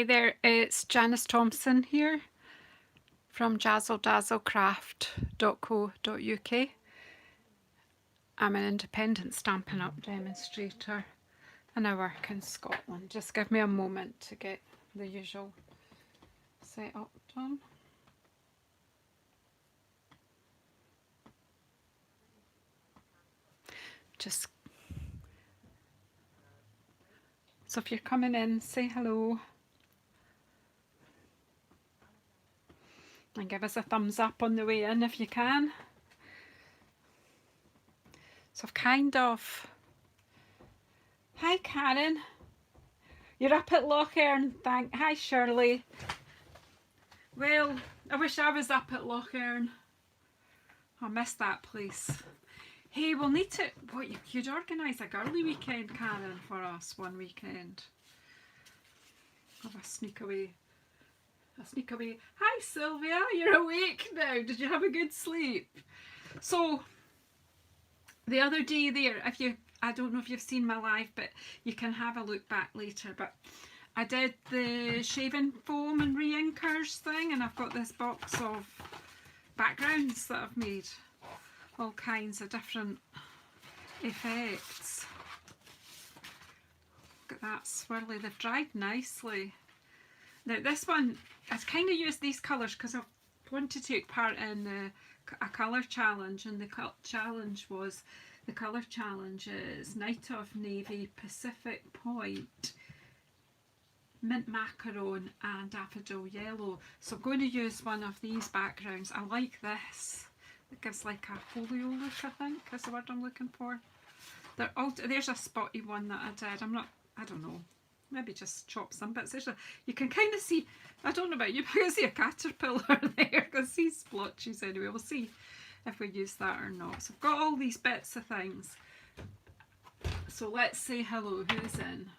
Hi there, it's Janice Thompson here from jazzledazzlecraft.co.uk. I'm an independent Stampin' Up! Demonstrator and I work in Scotland. Just give me a moment to get the usual setup done. Just so if you're coming in, say hello and give us a thumbs up on the way in if you can. So I've kind of... Hi Karen, you're up at Loch Earn, hi Shirley. Well, I wish I was up at Loch Earn. I miss that place. Hey, we'll need to... What, you could organise a girly weekend, Karen, for us one weekend. Have a sneak away. A sneak away. Hi Sylvia, you're awake now. Did you have a good sleep? So, the other day there, if you... I don't know if you've seen my live, but you can have a look back later. But I did the shaving foam and re-inkers thing, and I've got this box of backgrounds that I've made. All kinds of different effects. Look at that swirly, they've dried nicely. Now this one, I kind of used these colours because I want to take part in a colour challenge, and the challenge was... The colour challenge is Night of Navy, Pacific Point, Mint Macaron and Daffodil Yellow. So I'm going to use one of these backgrounds. I like this. It gives like a folio look, I think, is the word I'm looking for. They're all, there's a spotty one that I did. I don't know, maybe just chop some bits. You can kind of see, I don't know about you, but I can see a caterpillar there. I can see splotches anyway. We'll see if we use that or not. So I've got all these bits of things. So let's say hello. Who's in?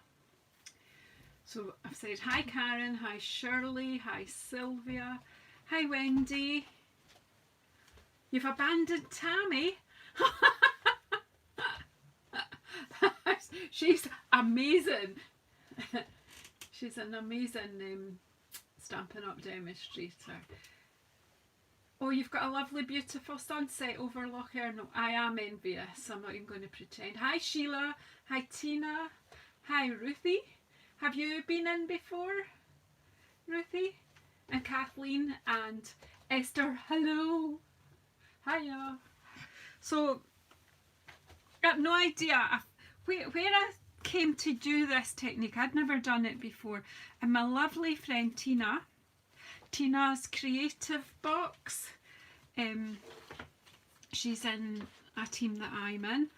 So I've said hi Karen, hi Shirley, hi Sylvia, hi Wendy. You've abandoned Tammy. She's amazing. She's an amazing Stampin' Up! Demonstrator. Oh, you've got a lovely, beautiful sunset over Loch Earn. No, I am envious. I'm not even going to pretend. Hi Sheila. Hi Tina. Hi Ruthie. Have you been in before, Ruthie? And Kathleen and Esther. Hello. Hiya. So, I have no idea where I came to do this technique. I'd never done it before. And my lovely friend Tina's Creative Box. She's in a team that I'm in.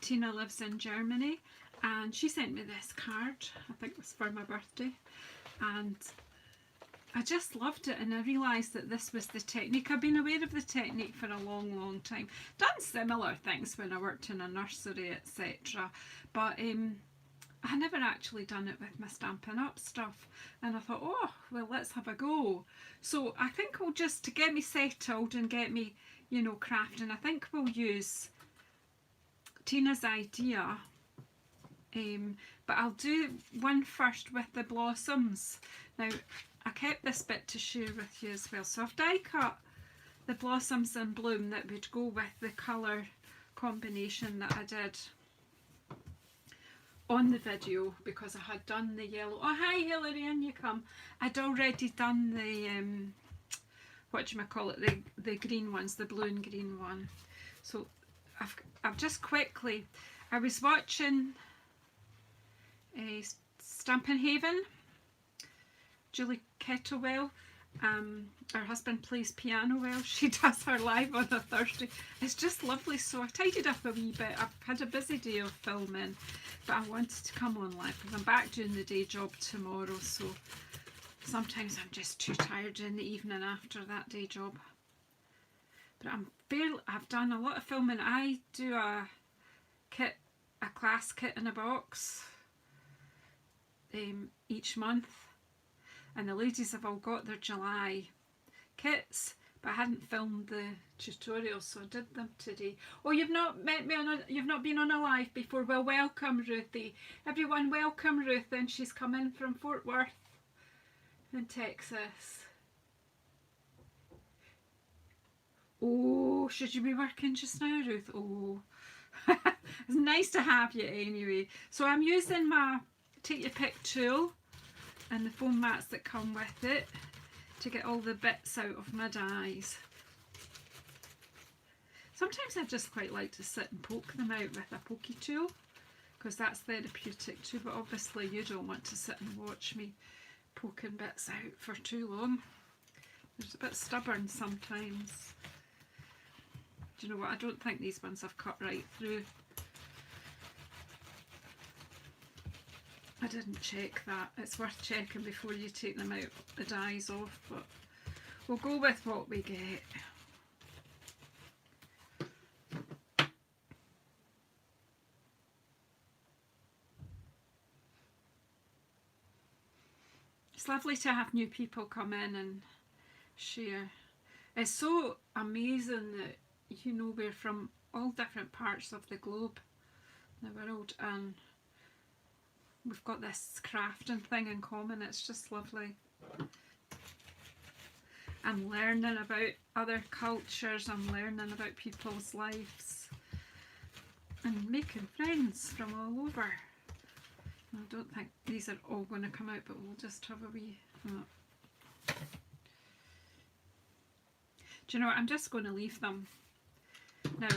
Tina lives in Germany, and she sent me this card. I think it was for my birthday, and I just loved it. And I realised that this was the technique. I've been aware of the technique for a long time. Done similar things when I worked in a nursery, etc. But I never actually done it with my Stampin' Up! Stuff, and I thought, oh well, let's have a go. So I think we'll just, to get me settled and get me, you know, crafting, I think we'll use Tina's idea, but I'll do one first with the blossoms. Now I kept this bit to share with you as well. So I've die cut the blossoms in bloom that would go with the colour combination that I did on the video, because I had done the yellow. Oh hi Hilary, in you come. I'd already done the the green ones, the blue and green one. So I've just quickly, I was watching Stampin' Haven, Julie Kettlewell. Her husband plays piano well. She does her live on a Thursday. It's just lovely. So I tidied up a wee bit. I've had a busy day of filming, but I wanted to come on live because I'm back doing the day job tomorrow. So sometimes I'm just too tired in the evening after that day job. But I've done a lot of filming. I do a class kit in a box each month. And the ladies have all got their July kits, but I hadn't filmed the tutorials, so I did them today. Oh, you've not met me you've not been on a live before? Well, welcome Ruthie. Everyone welcome Ruth, and she's come in from Fort Worth. in Texas. Oh, should you be working just now, Ruth? Oh, it's nice to have you anyway. So I'm using my Take Your Pick tool and the foam mats that come with it to get all the bits out of my dies. Sometimes I just quite like to sit and poke them out with a pokey tool because that's therapeutic too, but obviously you don't want to sit and watch me poking bits out for too long. It's a bit stubborn sometimes. Do you know what? I don't think these ones have cut right through. I didn't check that. It's worth checking before you take them out, the dies off, but we'll go with what we get. It's lovely to have new people come in and share. It's so amazing that, you know, we're from all different parts of the globe, the world, and we've got this crafting thing in common. It's just lovely. I'm learning about other cultures, I'm learning about people's lives and making friends from all over. I don't think these are all going to come out, but we'll just have a wee... Do you know what? I'm just going to leave them. Now,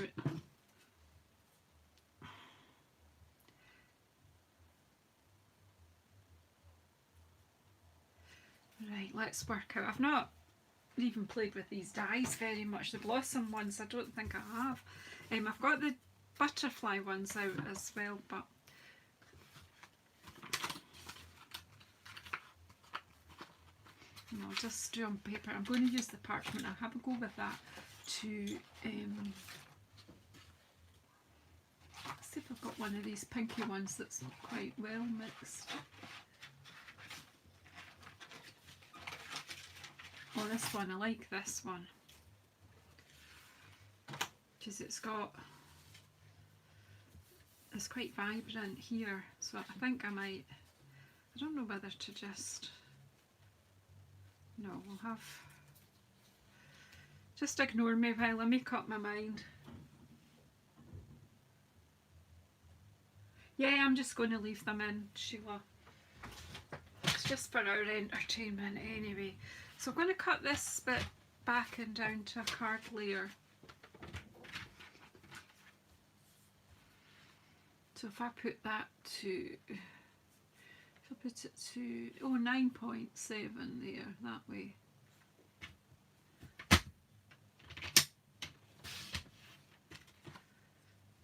right, let's work out. I've not even played with these dies very much. The blossom ones, I don't think I have. I've got the butterfly ones out as well, but I'll just do on paper. I'm going to use the parchment. I'll have a go with that to see if I've got one of these pinky ones that's quite well mixed. Oh, this one, I like this one because it's quite vibrant here, so I think I might, I don't know whether to just, no, we'll have, just ignore me while I make up my mind. Yeah, I'm just going to leave them in, Sheila. It's just for our entertainment anyway. So I'm going to cut this bit back and down to a card layer. So if I put that to, if I put it to, 9.7 there, that way.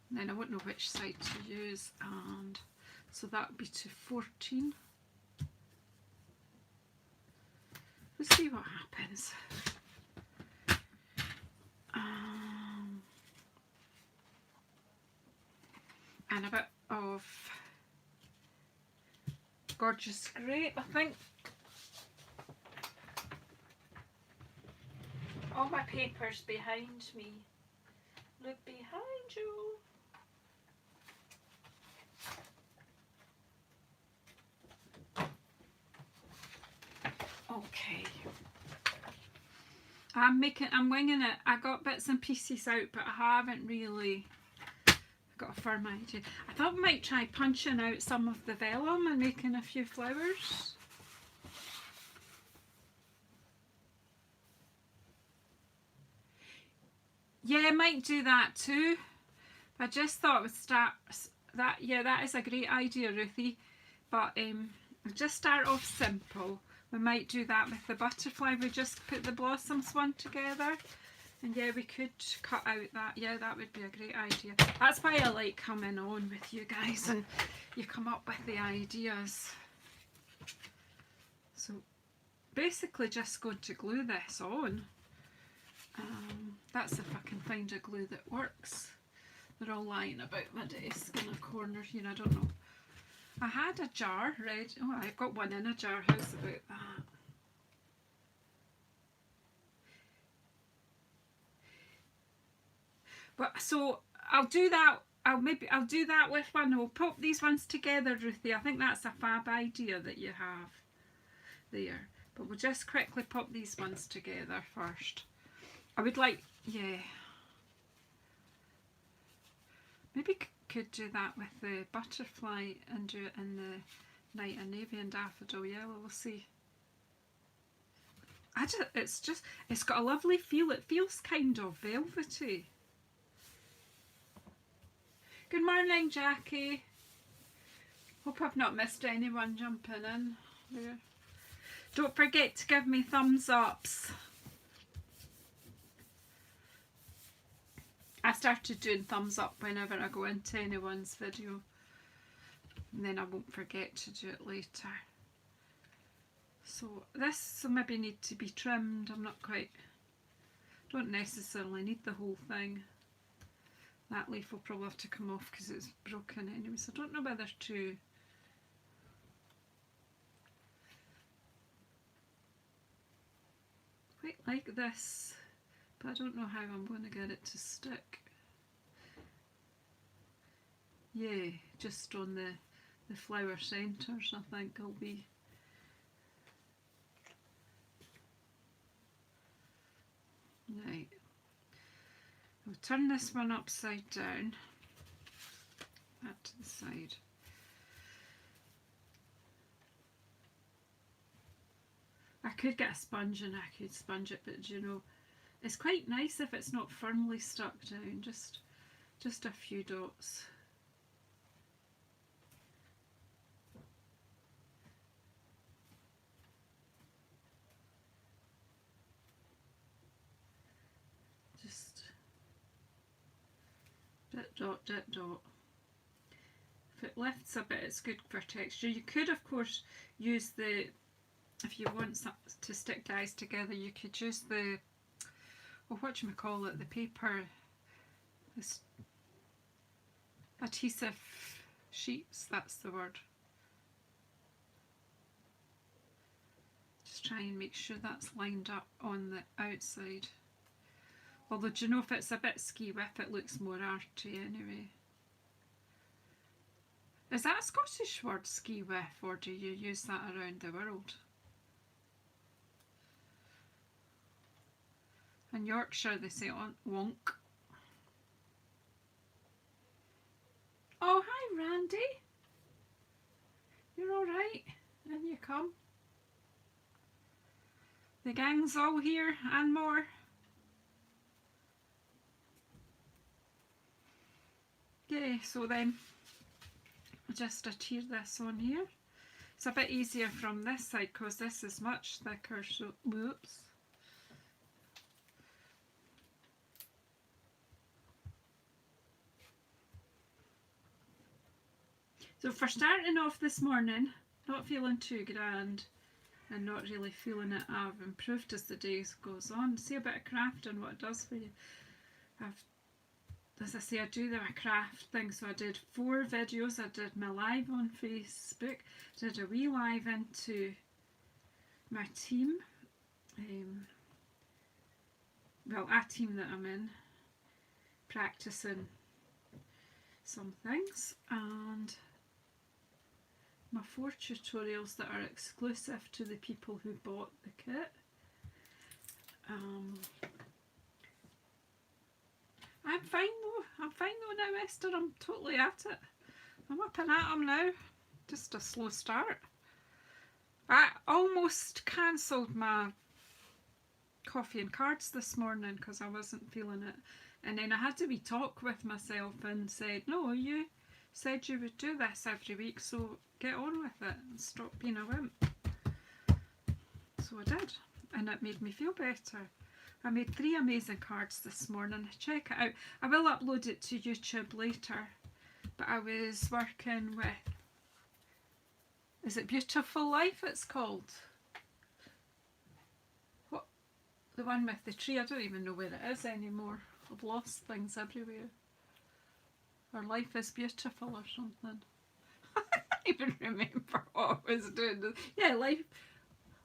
And then I won't know which side to use, and so that would be to 14. Let's see what happens. And a bit of Gorgeous Grape, I think. All my papers behind me. Look behind you. Okay. I'm winging it. I got bits and pieces out, but I haven't really got a firm idea. I thought I might try punching out some of the vellum and making a few flowers. Yeah, I might do that too. I just thought we'd start that. Yeah, that is a great idea, Ruthie. But just start off simple. We might do that with the butterfly. We just put the blossoms one together. And yeah, we could cut out that. Yeah, that would be a great idea. That's why I like coming on with you guys and you come up with the ideas. So basically just going to glue this on. That's if I can find a glue that works. They're all lying about my desk in a corner here, I don't know. I had a jar ready. Oh, I've got one in a jar. How's about that? But so I'll do that. I'll do that with one. We'll pop these ones together, Ruthie. I think that's a fab idea that you have there. But we'll just quickly pop these ones together first. I would like, yeah, maybe could do that with the butterfly and do it in the night and navy and daffodil yellow. We'll see. It's got a lovely feel. It feels kind of velvety. Good morning, Jackie. Hope I've not missed anyone jumping in there. Don't forget to give me thumbs ups. I started doing thumbs up whenever I go into anyone's video, and then I won't forget to do it later. So this will maybe need to be trimmed. I'm not quite, don't necessarily need the whole thing. That leaf will probably have to come off because it's broken anyway, so I don't know whether to quite like this, but I don't know how I'm going to get it to stick. Yeah, just on the flower centres I think will be. Right, I'll turn this one upside down, that to the side. I could get a sponge and I could sponge it, but you know, it's quite nice if it's not firmly stuck down, just a few dots. Just dot, dot, dot. If it lifts a bit, it's good for texture. You could, of course, use the, if you want to stick dies together, you could use the, well, what do you call it, the paper, this adhesive sheets, that's the word. Just try and make sure that's lined up on the outside. Although, do you know, if it's a bit ski whip, it looks more arty anyway. Is that a Scottish word, ski whip, or do you use that around the world? In Yorkshire they say wonk. Oh, hi Randy. You're alright? In you come. The gang's all here and more. Okay, so then just adhere this on here. It's a bit easier from this side because this is much thicker, so whoops. So for starting off this morning, not feeling too grand and not really feeling it, I've improved as the day goes on. See a bit of crafting, what it does for you. As I say, I do the craft thing, so I did 4 videos. I did my live on Facebook, did a wee live into my team, well, a team that I'm in, practicing some things, and my 4 tutorials that are exclusive to the people who bought the kit. I'm fine though now, Esther. I'm totally at it. I'm up and at them now. Just a slow start. I almost cancelled my coffee and cards this morning because I wasn't feeling it. And then I had to talk with myself and said, no, you said you would do this every week, so get on with it and stop being a wimp. So I did, and it made me feel better. I made 3 amazing cards this morning. Check it out. I will upload it to YouTube later, but I was working with, is it Beautiful Life it's called? What? The one with the tree. I don't even know where it is anymore. I've lost things everywhere. Or Life is Beautiful or something. I don't even remember what I was doing. Yeah,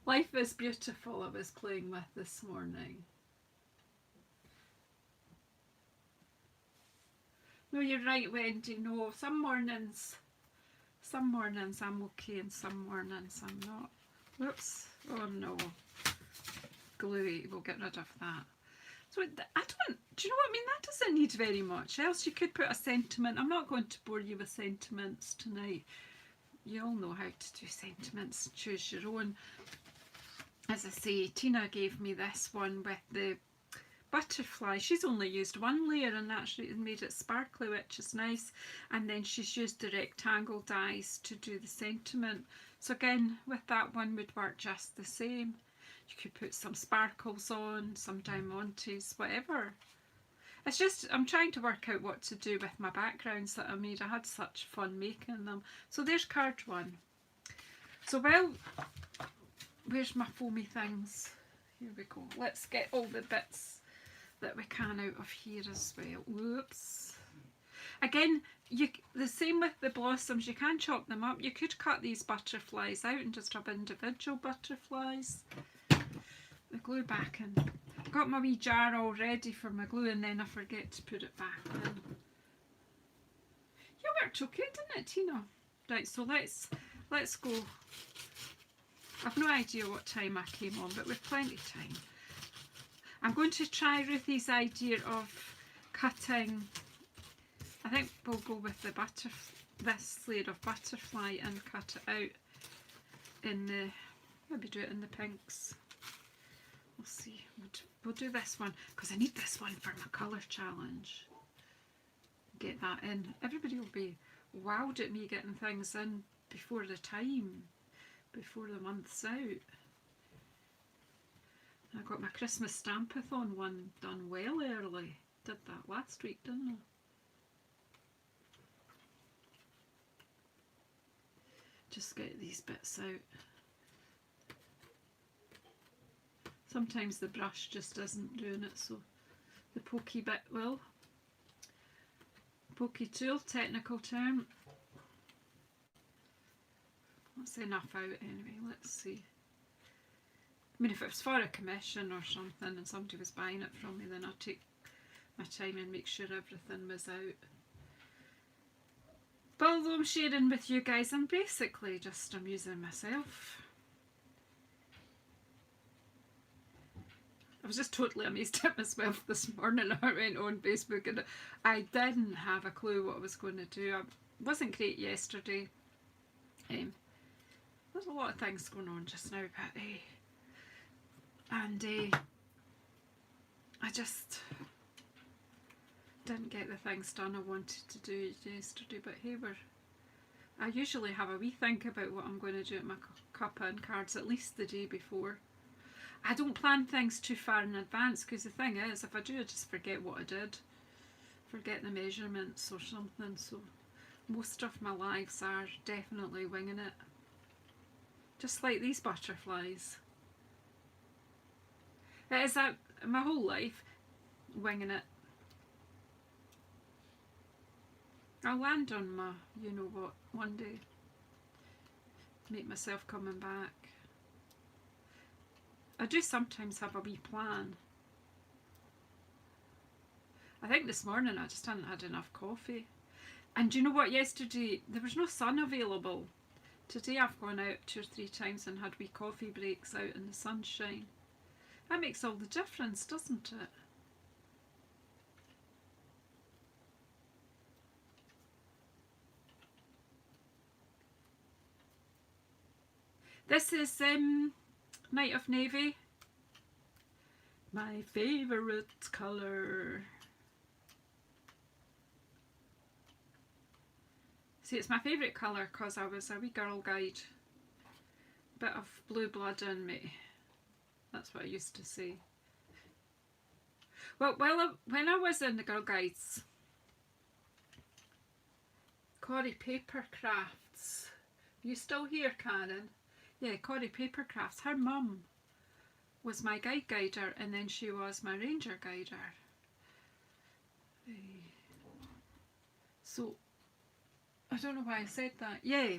Life is Beautiful I was playing with this morning. No, you're right, Wendy. No, some mornings I'm okay and some mornings I'm not. Whoops. Oh no. Gluey, we'll get rid of that. So I don't, do you know what I mean? That doesn't need very much. Else you could put a sentiment. I'm not going to bore you with sentiments tonight. You all know how to do sentiments. Choose your own. As I say, Tina gave me this one with the butterfly. She's only used one layer and actually made it sparkly, which is nice. And then she's used the rectangle dies to do the sentiment. So again, with that one would work just the same. You could put some sparkles on, some diamantes, whatever. It's just, I'm trying to work out what to do with my backgrounds that I made. I had such fun making them. So there's card one. So well, where's my foamy things? Here we go. Let's get all the bits that we can out of here as well. Whoops. Again, the same with the blossoms. You can chop them up. You could cut these butterflies out and just have individual butterflies. The glue back in. Got my wee jar all ready for my glue and then I forget to put it back in. Yeah, worked okay, didn't it, Tina? Right, so let's go. I've no idea what time I came on, but we've plenty of time. I'm going to try Ruthie's idea of cutting. I think we'll go with the this layer of butterfly and cut it out in the, maybe do it in the pinks. We'll see. We'll do this one because I need this one for my colour challenge. Get that in. Everybody will be wowed at me getting things in before the time, before the month's out. I got my Christmas Stampathon one done well early. Did that last week, didn't I? Just get these bits out. Sometimes the brush just isn't doing it, so the pokey bit will. Pokey tool, technical term. That's enough out anyway, let's see. I mean, if it was for a commission or something and somebody was buying it from me, then I'd take my time and make sure everything was out. But although I'm sharing with you guys, I'm basically just amusing myself. I was just totally amazed at myself this morning. I went on Facebook and I didn't have a clue what I was going to do. I wasn't great yesterday. There's a lot of things going on just now, but I just didn't get the things done I wanted to do yesterday. But hey, I usually have a wee think about what I'm going to do at my cuppa and cards at least the day before. I don't plan things too far in advance because the thing is, if I do, I just forget what I did. Forget the measurements or something. So most of my lives are definitely winging it. Just like these butterflies. It is that my whole life, winging it. I'll land on my, you know what, one day. Make myself coming back. I do sometimes have a wee plan. I think this morning I just hadn't had enough coffee. And do you know what, yesterday there was no sun available. Today I've gone out 2 or 3 times and had wee coffee breaks out in the sunshine. That makes all the difference, doesn't it? This is Night of Navy. My favourite colour. See, it's my favourite colour because I was a wee girl guide. Bit of blue blood in me. That's what I used to say. Well, when I was in the Girl Guides, Corrie Paper Crafts. You still here, Karen? Yeah, Corrie Paper Crafts. Her mum was my guider and then she was my ranger guider. So, I don't know why I said that. Yeah,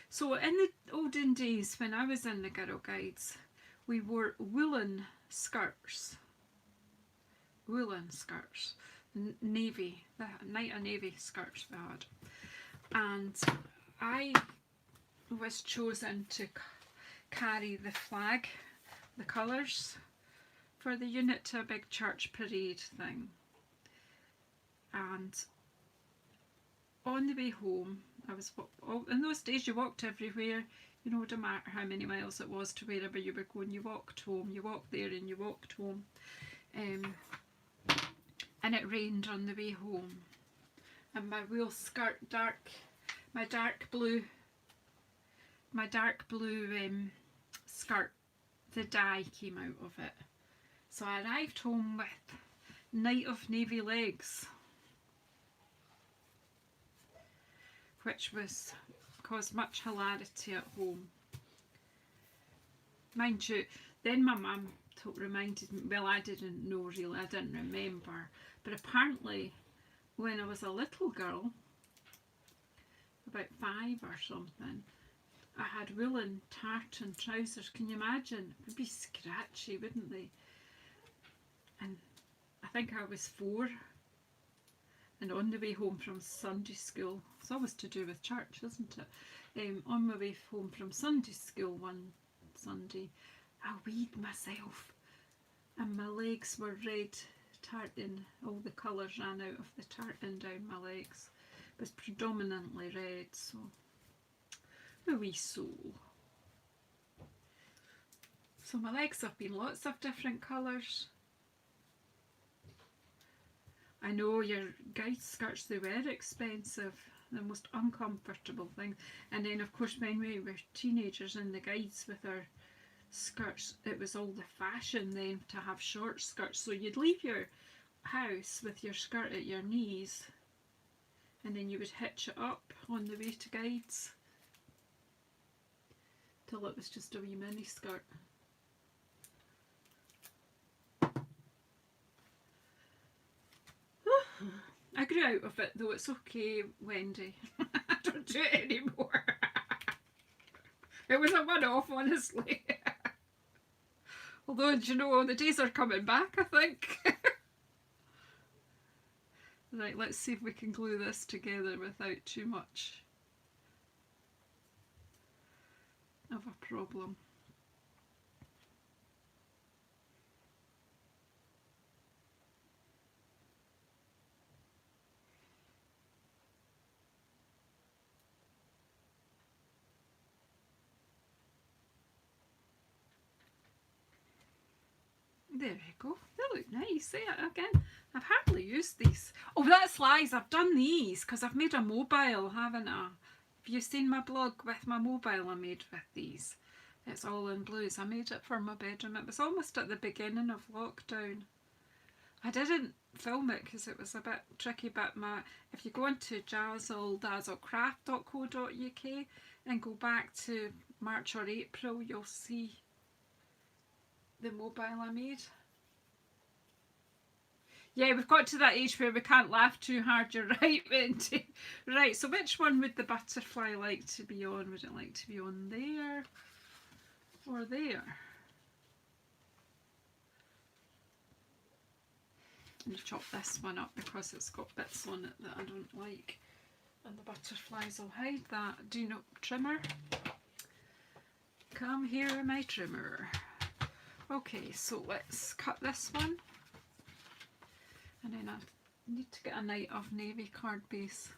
so in the olden days when I was in the Girl Guides, we wore woolen skirts. Woolen skirts. Navy. The Night of Navy skirts we had. And I was chosen to carry the flag, the colours for the unit to a big church parade thing. And on the way home, in those days you walked everywhere, you know, no matter how many miles it was to wherever you were going, you walked home, you walked there and you walked home. And it rained on the way home. And my wool skirt, my dark blue skirt, the dye came out of it. So I arrived home with Night of Navy legs, which caused much hilarity at home. Mind you, then my mum reminded me, well, I didn't know really, I didn't remember, but apparently when I was a little girl, about 5 or something, I had woolen tartan trousers. Can you imagine? They'd be scratchy, wouldn't they? And I think I was 4, and on the way home from Sunday school, it's always to do with church, isn't it? On my way home from Sunday school one Sunday, I weed myself and my legs were red tartan. All the colours ran out of the tartan down my legs. It was predominantly red, so a wee soul. So my legs have been lots of different colours. I know your guide skirts, they were expensive, the most uncomfortable thing. And then of course when we were teenagers in the guides with our skirts, it was all the fashion then to have short skirts. So you'd leave your house with your skirt at your knees and then you would hitch it up on the way to guides till it was just a wee mini skirt. I grew out of it though, it's okay, Wendy. I don't do it anymore. It was a one-off, honestly. Although, do you know, the days are coming back, I think. Right, let's see if we can glue this together without too much of a problem. There we go. They look nice. See it again. I've hardly used these. Oh, that's lies. I've done these because I've made a mobile, haven't I? Have you seen my blog with my mobile I made with these? It's all in blues. I made it for my bedroom. It was almost at the beginning of lockdown. I didn't film it because it was a bit tricky, but if you go into dazzledazzlecraft.co.uk and go back to March or April, you'll see the mobile I made. Yeah, we've got to that age where we can't laugh too hard, you're right, Wendy. Right, so which one would the butterfly like to be on? Would it like to be on there or there? I'm going to chop this one up because it's got bits on it that I don't like, and the butterflies will hide that. Do not trimmer. Come here, my trimmer. Okay, so let's cut this one, and then I need to get a Night of Navy card base.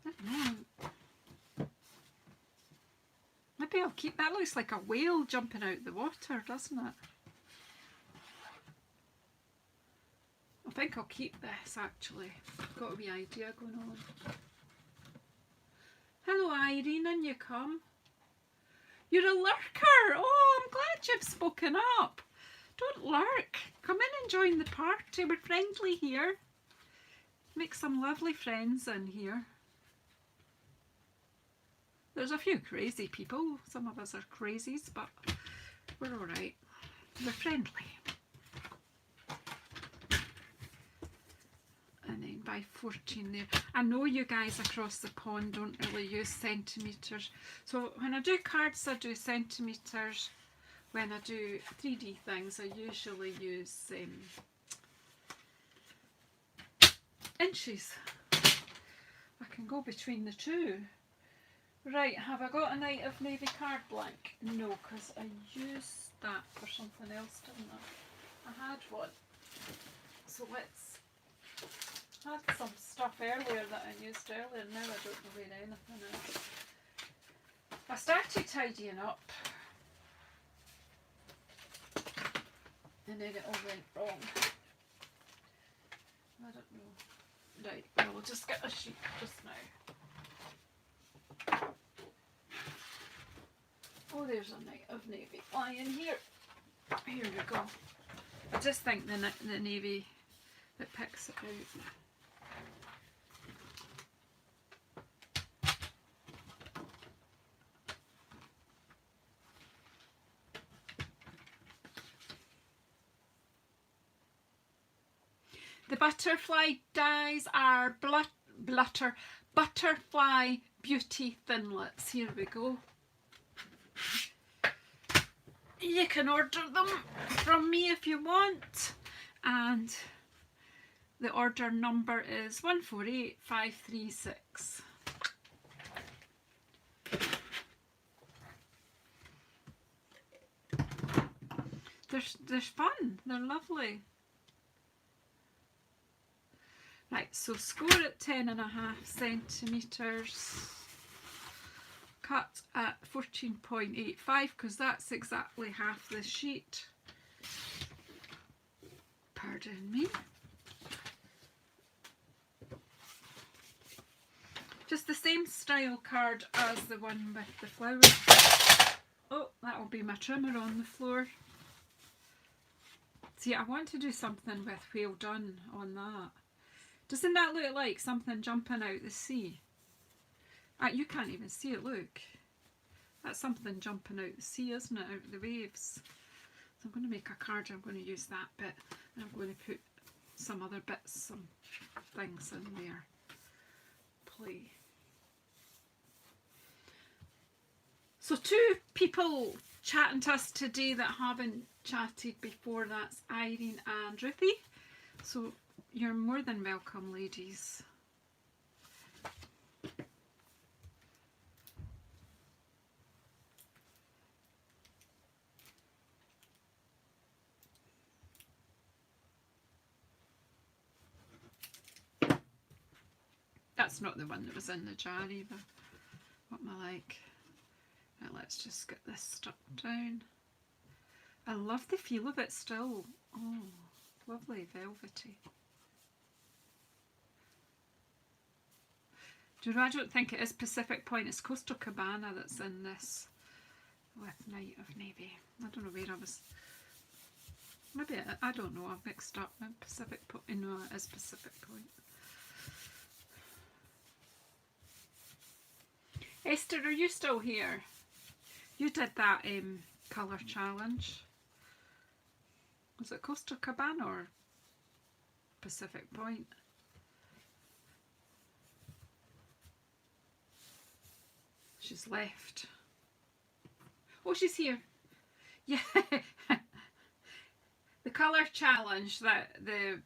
I don't know. Maybe I'll keep that. Looks like a whale jumping out the water, doesn't it? I think I'll keep this actually. I've got a wee idea going on. Hello Irene, and you come. You're a lurker. Oh, I'm glad you've spoken up. Don't lurk. Come in and join the party. We're friendly here. Make some lovely friends in here. There's a few crazy people. Some of us are crazies, but we're all right. We're friendly. And then by 14 there. I know you guys across the pond don't really use centimetres. So when I do cards, I do centimetres. When I do 3D things, I usually use inches. I can go between the two. Right, have I got a Night of Navy card blank? No, because I used that for something else, didn't I? I had one. So let's... I had some stuff earlier that I used earlier, now I don't know where anything is. I started tidying up and then it all went wrong. I don't know. Right, well, we'll just get a sheet just now. Oh, there's a Night of Navy lying here. Here we go. I just think the Navy that picks it out. The butterfly dyes are Butterfly Beauty Thinlits. Here we go. You can order them from me if you want, and the order number is 148536. They're fun, they're lovely. Right, so score at 10.5 centimetres, cut at 14.85 because that's exactly half the sheet. Pardon me. Just the same style card as the one with the flowers. Oh, that'll be my trimmer on the floor. See, I want to do something with "well done" on that. Doesn't that look like something jumping out the sea? You can't even see it, look. That's something jumping out the sea, isn't it? Out of the waves. So I'm going to make a card, I'm going to use that bit. And I'm going to put some other bits, some things in there. Play. So 2 people chatting to us today that haven't chatted before. That's Irene and Ruthie. So you're more than welcome, ladies. That's not the one that was in the jar either. What am I like? Right, let's just get this stuck down. I love the feel of it still. Oh, lovely, velvety. Do you know, I don't think it is Pacific Point, it's Coastal Cabana that's in this with Night of Navy. I don't know where I was. Maybe, I don't know, I've mixed up. Pacific Point, no, it is Pacific Point. Esther, are you still here? You did that colour challenge. Was it Coastal Cabana or Pacific Point? She's left. Oh, she's here. Yeah. The colour challenge, that the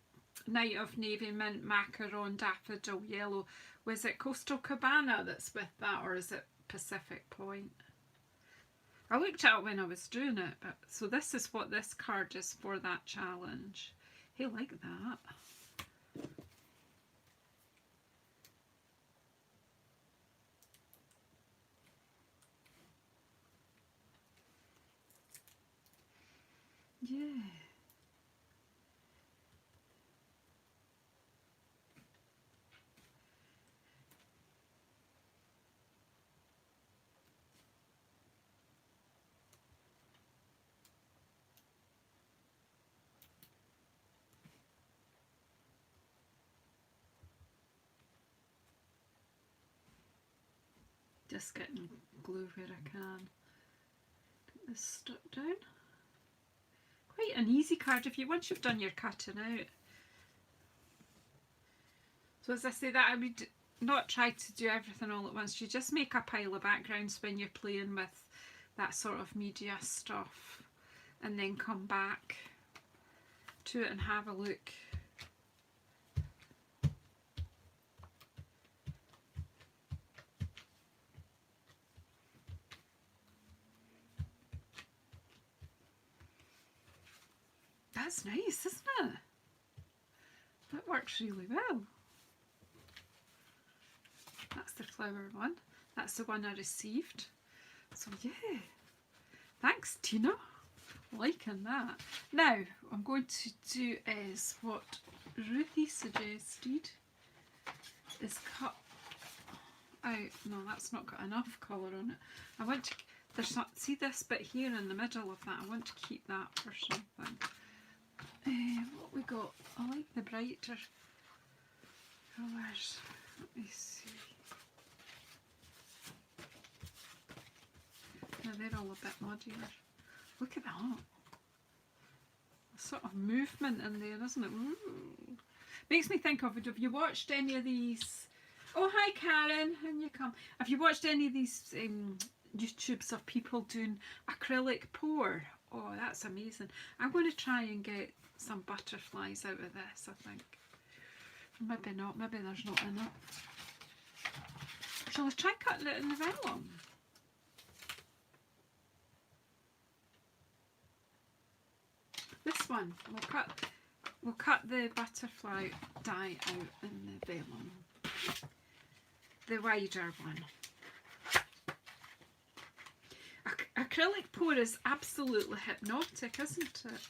Night of Navy Mint Macaron Daffodil Yellow, was it Coastal Cabana that's with that, or is it Pacific Point? I looked at it when I was doing it, but so this is what this card is for that challenge. Hey, like that. Yeah. Just getting glue where I can. Get this stuck down. Quite an easy card if you, once you've done your cutting out. So as I say, that I would not try to do everything all at once. You just make a pile of backgrounds when you're playing with that sort of media stuff, and then come back to it and have a look. That's nice, isn't it? That works really well. That's the flower one. That's the one I received. So yeah, thanks Tina, liking that. Now I'm going to do is what Ruthie suggested, is cut out, no that's not got enough colour on it. I want to, there's not, see this bit here in the middle of that, I want to keep that for something. What we got, I like the brighter colours, let me see. Now they're all a bit muddier. Look at that. A sort of movement in there, isn't it? Ooh. Makes me think of it. Have you watched any of these? Oh, hi Karen, in you come. Have you watched any of these YouTubes of people doing acrylic pour? Oh, that's amazing. I'm going to try and get some butterflies out of this, I think. Maybe not, maybe there's not enough. Shall I try cutting it in the vellum? This one, we'll cut the butterfly die out in the vellum. The wider one. Acrylic pour is absolutely hypnotic, isn't it?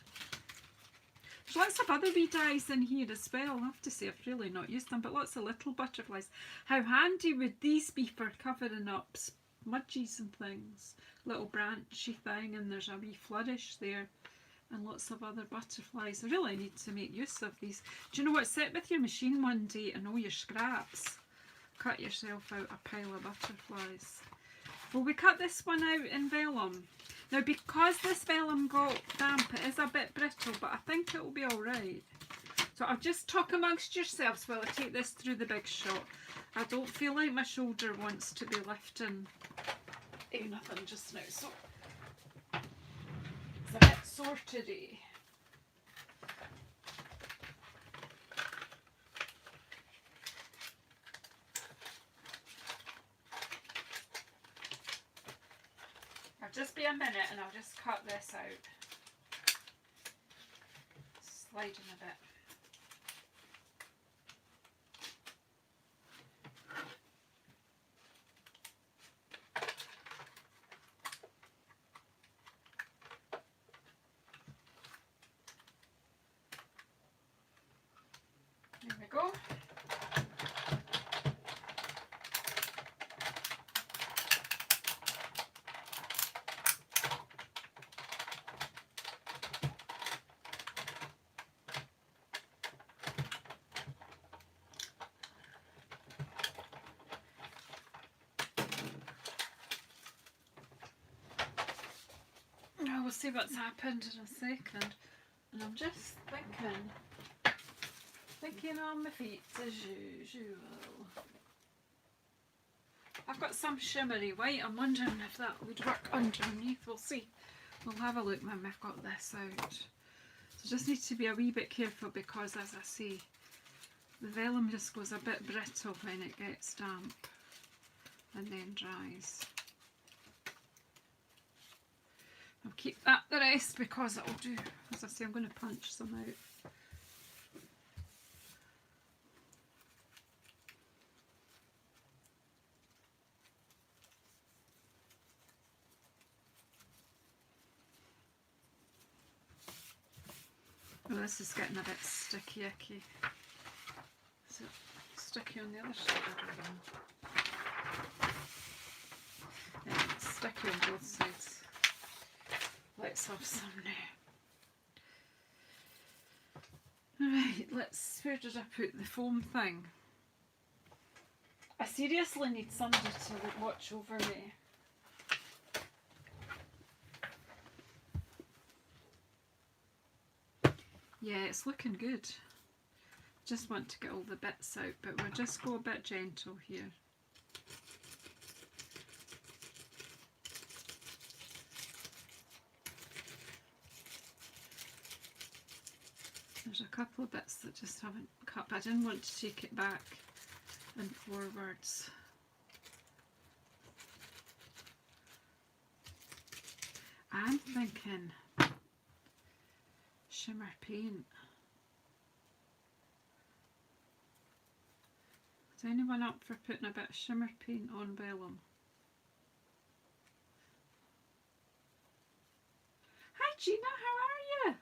There's lots of other wee dies in here as well. I have to say I've really not used them, but lots of little butterflies. How handy would these be for covering up smudges and things? Little branchy thing, and there's a wee flourish there. And lots of other butterflies. I really need to make use of these. Do you know what? Sit with your machine one day and all your scraps. Cut yourself out a pile of butterflies. Well, we cut this one out in vellum. Now, because this vellum got damp, it is a bit brittle, but I think it will be alright. So I'll just talk amongst yourselves while I take this through the big shot. I don't feel like my shoulder wants to be lifting anything just now. So it's a bit sore today. I'll just be a minute and I'll just cut this out. Sliding a bit. There we go. Now we'll see what's happened in a second. And I'm just thinking on my feet as usual. I've got some shimmery white. I'm wondering if that would work underneath. We'll see. We'll have a look when we've got this out. So just need to be a wee bit careful because, as I say, the vellum just goes a bit brittle when it gets damp and then dries. I'll keep that the rest because it'll do. As I say, I'm going to punch some out. Oh, this is getting a bit sticky icky. Is it sticky on the other side? I don't know. Yeah, it's sticky on both sides. Let's have some now. Right, where did I put the foam thing? I seriously need somebody to watch over me. Yeah, it's looking good. Just want to get all the bits out, but we'll just go a bit gentle here. There's a couple of bits that just haven't cut, but I didn't want to take it back and forwards. I'm thinking shimmer paint. Is anyone up for putting a bit of shimmer paint on vellum? Hi Gina, how are you?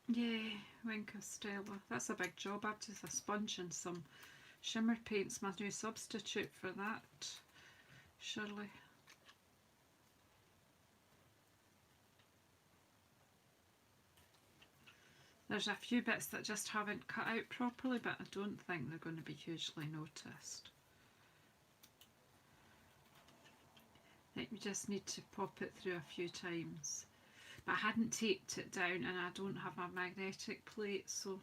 Yeah, Wink of Stella. That's a big job. I've just a sponge and some shimmer paint's my new substitute for that, surely. There's a few bits that just haven't cut out properly, but I don't think they're going to be hugely noticed. I think we just need to pop it through a few times. But I hadn't taped it down and I don't have a magnetic plate, so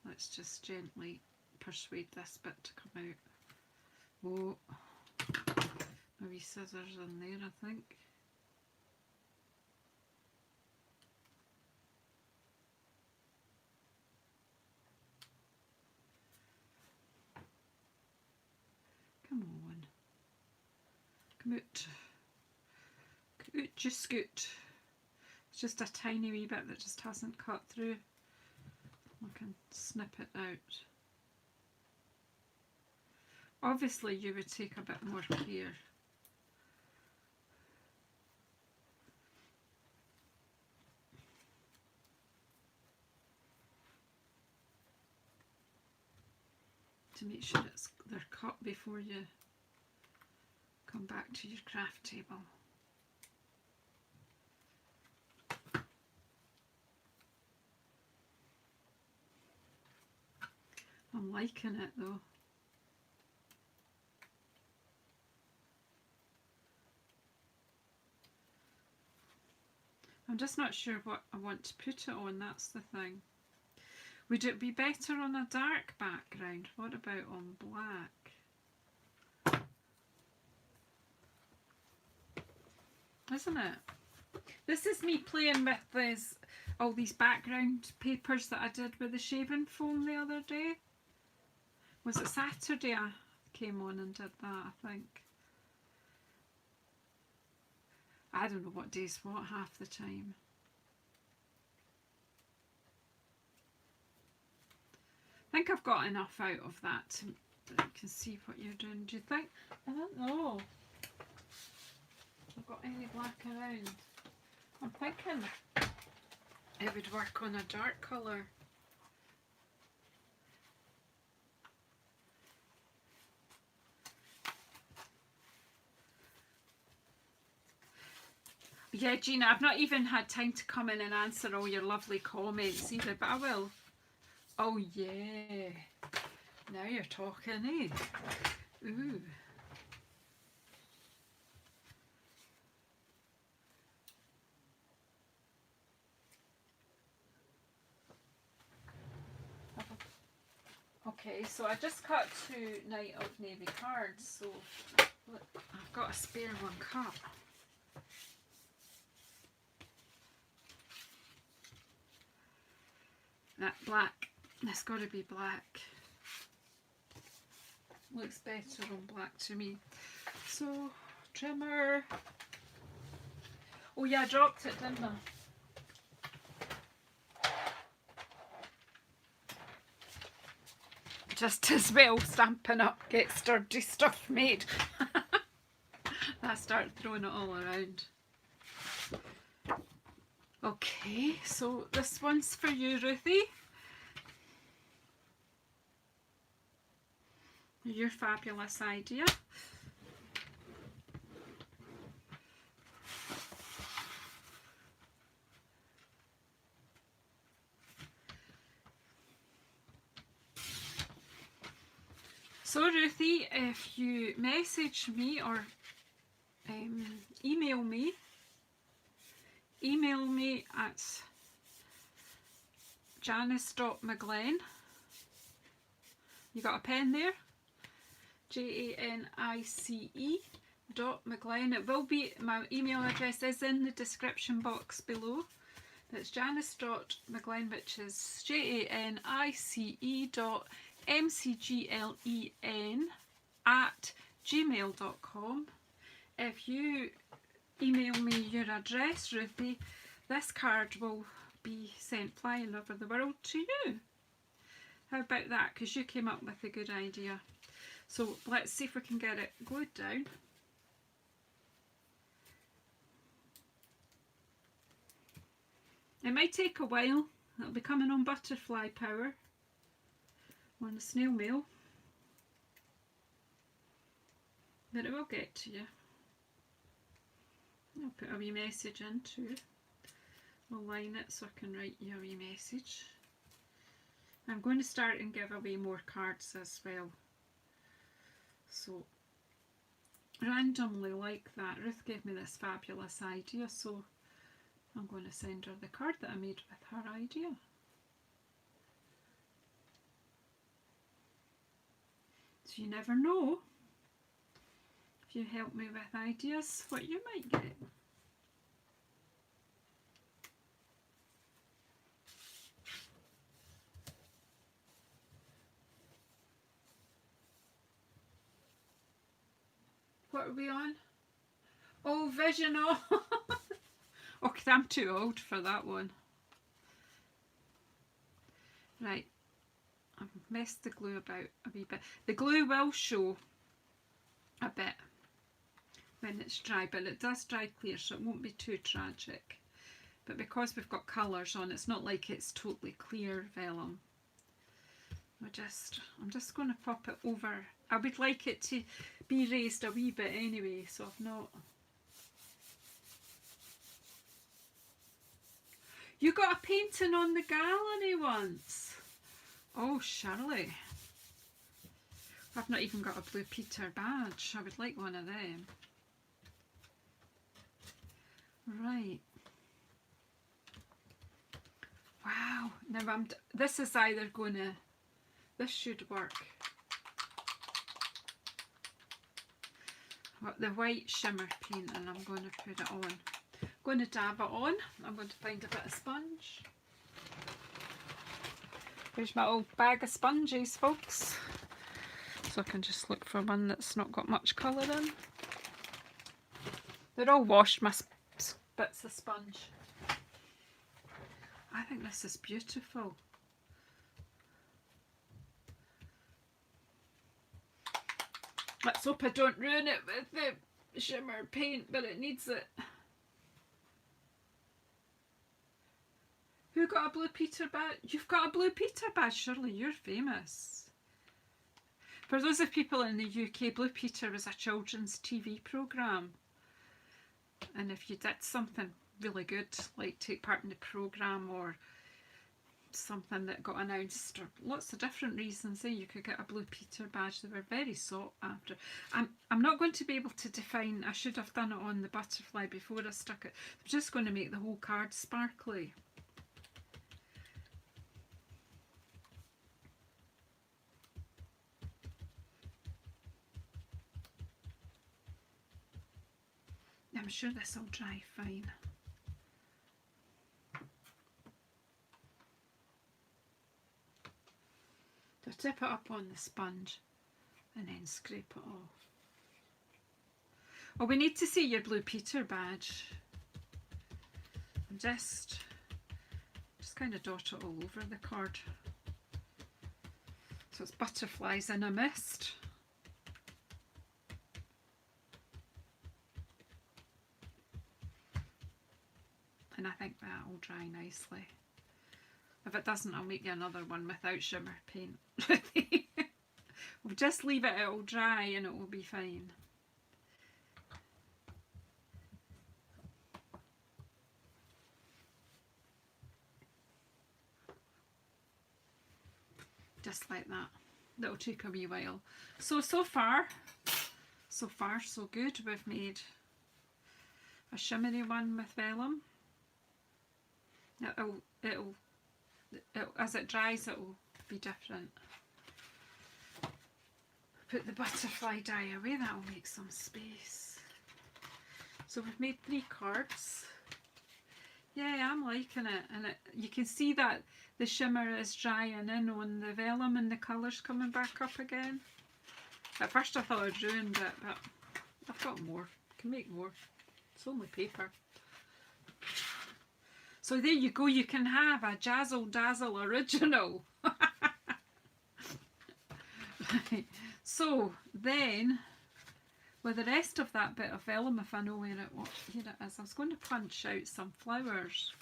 let's just gently persuade this bit to come out. Oh, my wee scissors in there, I think. Come on. Come out. Come out, you scoot. It's just a tiny wee bit that just hasn't cut through. I can snip it out. Obviously you would take a bit more care. To make sure they're cut before you come back to your craft table. I'm liking it though. I'm just not sure what I want to put it on, that's the thing. Would it be better on a dark background? What about on black? Isn't it? This is me playing with all these background papers that I did with the shaving foam the other day. Was it Saturday I came on and did that, I think. I don't know what day's what half the time. I think I've got enough out of that that you can see what you're doing. Do you think? I don't know. I've got any black around. I'm thinking it would work on a dark colour. Yeah, Gina, I've not even had time to come in and answer all your lovely comments either, but I will. Oh yeah, now you're talking, eh? Ooh. Okay, so I just cut 2 Night of Navy cards, so look, I've got a spare one cut. That black, that's got to be black. Looks better on black to me. So, trimmer. Oh yeah, I dropped it, didn't I? Just as well Stampin' Up! Get sturdy stuff made. I start throwing it all around. Okay, so this one's for you, Ruthie. Your fabulous idea. So Ruthie, if you message me or email me at janice.mcglenn. You got a pen there? JANICE Janice.McGlenn. It will be, my email address is in the description box below. It's Janice.McGlenn, which is JANICE.MCGLEN @gmail.com. If you email me your address, Ruthie, this card will be sent flying over the world to you. How about that? Because you came up with a good idea. So let's see if we can get it glued down. It might take a while. It'll be coming on butterfly power on the snail mail, but it will get to you. I'll put a wee message in too. I'll line it so I can write you a wee message. I'm going to start and give away more cards as well. So randomly like that, Ruth gave me this fabulous idea, so I'm going to send her the card that I made with her idea. So you never know, if you help me with ideas, what you might get. What are we on? Oh, Vision. Oh, okay, I'm too old for that one. Right, I've messed the glue about a wee bit. The glue will show a bit when it's dry, but it does dry clear, so it won't be too tragic. But because we've got colours on, it's not like it's totally clear vellum. I'm just going to pop it over. I would like it to be raised a wee bit anyway, so I've not. You got a painting on the gallery once. Oh, Shirley. I've not even got a Blue Peter badge. I would like one of them. Right. Wow. Now this is either going to, this should work. The white shimmer paint, and I'm going to put it on. I'm going to dab it on. I'm going to find a bit of sponge. Here's my old bag of sponges, folks. So I can just look for one that's not got much colour in. They're all washed, my bits of sponge. I think this is beautiful. Let's hope I don't ruin it with the shimmer paint, but it needs it. Who got a Blue Peter badge? You've got a Blue Peter badge, surely you're famous. For those of people in the UK, Blue Peter was a children's TV programme. And if you did something really good, like take part in the programme or something that got announced, or lots of different reasons, you could get a Blue Peter badge. They were very sought after. I'm not going to be able to define, I should have done it on the butterfly before I stuck it. I'm just going to make the whole card sparkly. I'm sure this will dry fine. So tip it up on the sponge and then scrape it off. Oh, we need to see your Blue Peter badge. I'm just kind of dot it all over the card. So it's butterflies in a mist. And I think that will dry nicely. If it doesn't, I'll make you another one without shimmer paint. We'll just leave it, it'll dry and it will be fine. Just like that. That'll take a wee while. So far so good. We've made a shimmery one with vellum. It'll as it dries, it will be different. Put the butterfly dye away, that will make some space. So we've made 3 cards. Yeah, I'm liking it, and you can see that the shimmer is drying in on the vellum and the colours coming back up again. At first I thought I'd ruined it, but I've got more. I can make more. It's only paper. So there you go, you can have a Jazzle Dazzle original. Right. So then, with the rest of that bit of vellum, if I know here it is, I was going to punch out some flowers.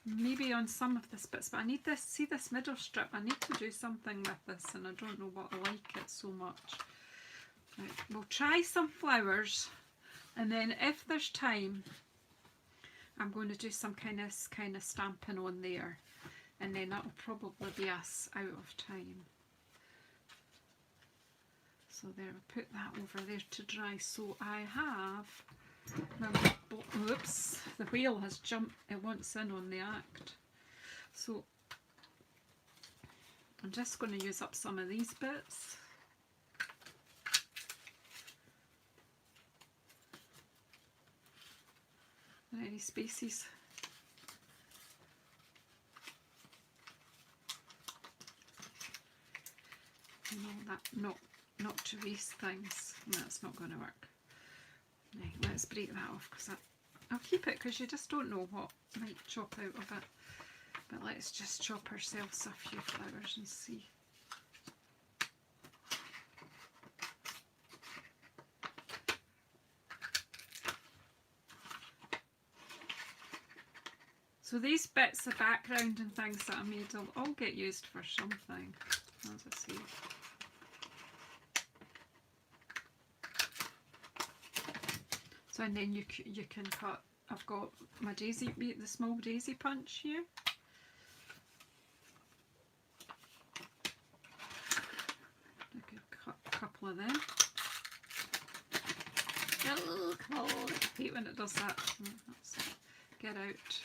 Maybe on some of this bits, but I need this, see this middle strip, I need to do something with this, and I don't know what I like it so much. Right, we'll try some flowers, and then if there's time, I'm going to do some kind of stamping on there, and then that'll probably be us out of time. So there, I'll put that over there to dry. So I have, oops, the wheel has jumped, it wants in on the act. So I'm just going to use up some of these bits. Are there any spaces? No, that not to waste things. That's not going to work. Right, let's break that off, because I'll keep it, because you just don't know what might chop out of it. But let's just chop ourselves a few flowers and see. So these bits of background and things that I made will all get used for something, as I say. So, and then you can cut. I've got my daisy, the small daisy punch here. I could cut a couple of them. Oh, come on! I hate when it does that. Let's get out.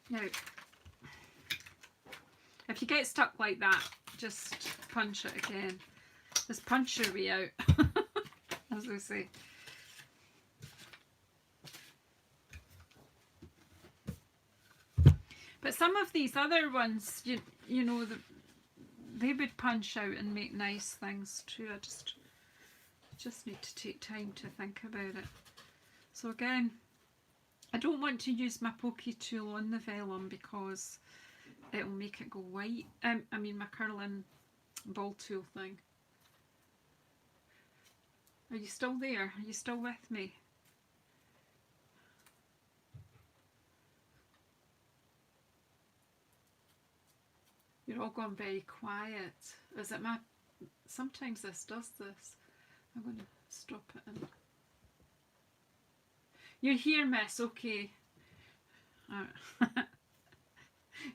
Now, if you get stuck like that, just punch it again. Just punch your way out, as they say. But some of these other ones, you know, they would punch out and make nice things too. I just need to take time to think about it. So again, I don't want to use my pokey tool on the vellum because it'll make it go white. I mean my curling ball tool thing. Are you still there? Are you still with me? You're all gone very quiet. Is it my... Sometimes this does this. I'm going to stop it in. You're here, miss. Okay.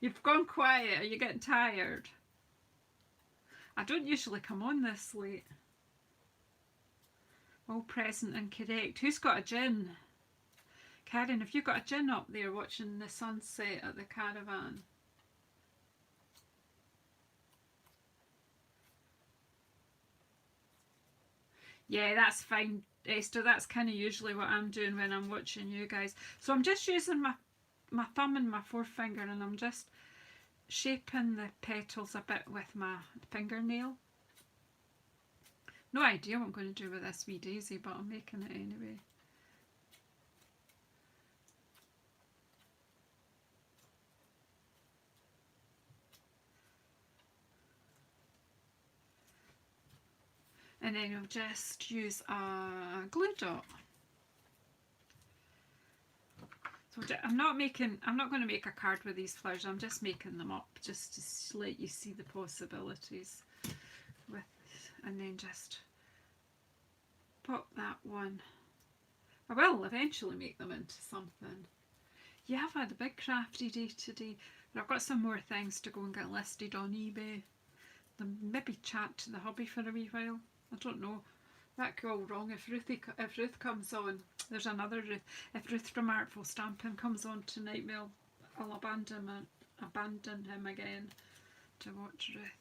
You've gone quiet. Are you getting tired? I don't usually come on this late. All present and correct. Who's got a gin? Karen, have you got a gin up there watching the sunset at the caravan? Yeah, that's fine, Esther. That's kind of usually what I'm doing when I'm watching you guys. So I'm just using my thumb and my forefinger, and I'm just shaping the petals a bit with my fingernail. No idea what I'm going to do with this wee daisy, but I'm making it anyway. And then I'll just use a glue dot. So I'm not going to make a card with these flowers. I'm just making them up just to let you see the possibilities with, and then just pop that one. I will eventually make them into something. Yeah, I've had a big crafty day today, but I've got some more things to go and get listed on eBay. Then maybe chat to the hubby for a wee while. I don't know. That could go wrong if Ruth comes on. There's another Ruth. If Ruth from Artful Stamping comes on tonight, well, I'll abandon him again. to water it.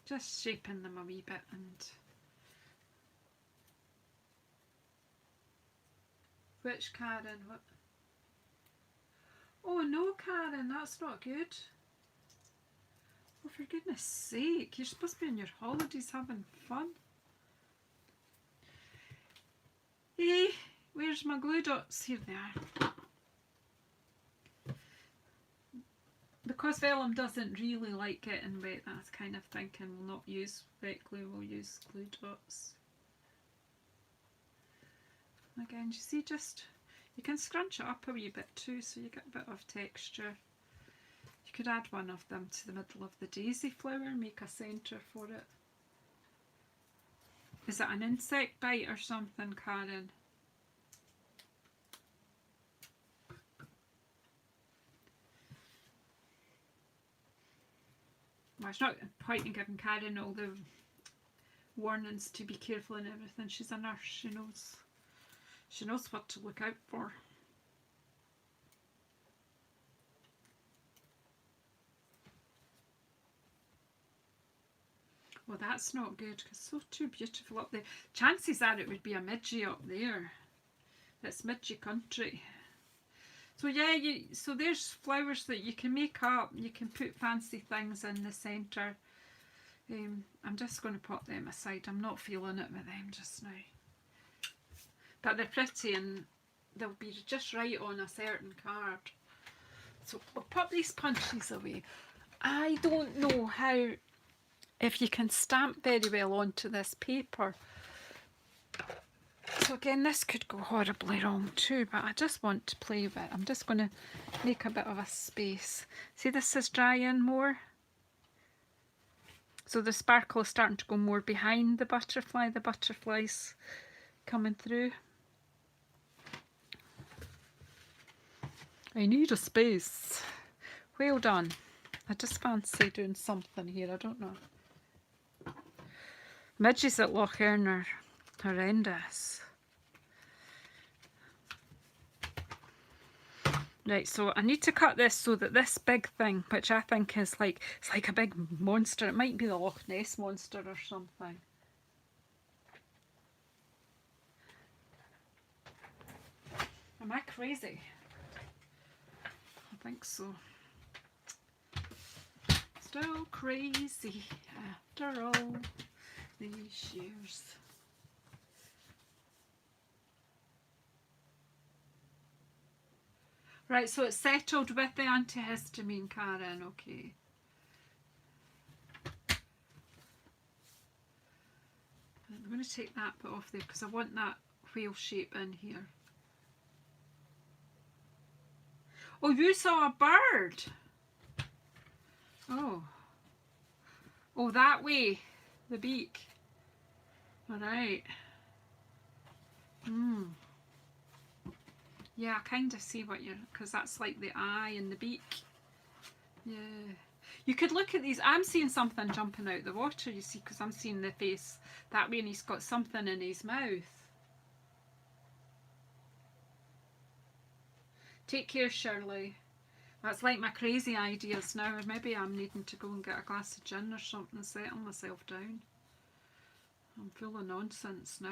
Just shaping them a wee bit. And which Karen? What? Oh no, Karen, that's not good. Oh, for goodness sake, you're supposed to be on your holidays having fun. Hey, where's my glue dots? Here they are. Because vellum doesn't really like getting wet, that's kind of thinking we'll not use wet glue, we'll use glue dots. Again, you see, just you can scrunch it up a wee bit too, so you get a bit of texture. You could add one of them to the middle of the daisy flower, make a centre for it. Is it an insect bite or something, Karen? Well, it's not point in giving Karen all the warnings to be careful and everything. She's a nurse, she knows. She knows what to look out for. Well, that's not good because it's so too beautiful up there. Chances are it would be a midgie up there. It's midgie country. So yeah, so there's flowers that you can make up. You can put fancy things in the centre. I'm just going to put them aside. I'm not feeling it with them just now. But they're pretty and they'll be just right on a certain card. So we'll put these punches away. I don't know how, if you can stamp very well onto this paper. So again, this could go horribly wrong too, but I just want to play with it. I'm just going to make a bit of a space. See, this is drying more. So the sparkle is starting to go more behind the butterfly's coming through. I need a space. Well done. I just fancy doing something here, I don't know. Midges at Loch Earn are horrendous. Right, so I need to cut this so that this big thing, which I think is like, it's like a big monster. It might be the Loch Ness monster or something. Am I crazy? I think so. Still crazy after all these years. Right, so it's settled with the antihistamine, Karen, okay. I'm going to take that bit off there because I want that whale shape in here. Oh, you saw a bird? Oh. Oh, that way. The beak. Alright. Yeah, I kind of see what you're, because that's like the eye and the beak. Yeah. You could look at these. I'm seeing something jumping out the water, you see, because I'm seeing the face that way and he's got something in his mouth. Take care, Shirley. That's like my crazy ideas now, or maybe I'm needing to go and get a glass of gin or something and settle myself down. I'm full of nonsense now.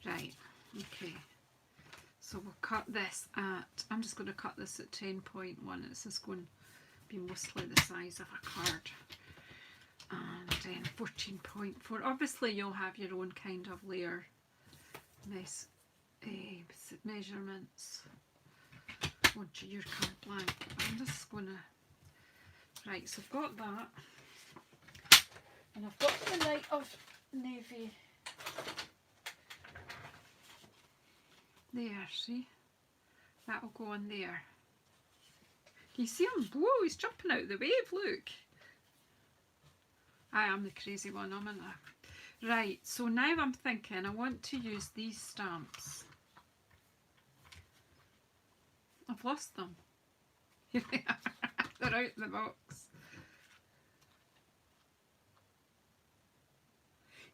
Right, okay. So we'll cut this at, I'm just going to cut this at 10.1. This is going to be mostly the size of a card. And then 14.4. Obviously you'll have your own kind of layer measurements onto your card blank. I'm just going to, right, so I've got that. And I've got the light of navy. There, see? That'll go on there. Can you see him? Whoa, he's jumping out of the wave, look. I am the crazy one, I'm in a... Right, so now I'm thinking I want to use these stamps. I've lost them. Here they are. They're out in the box.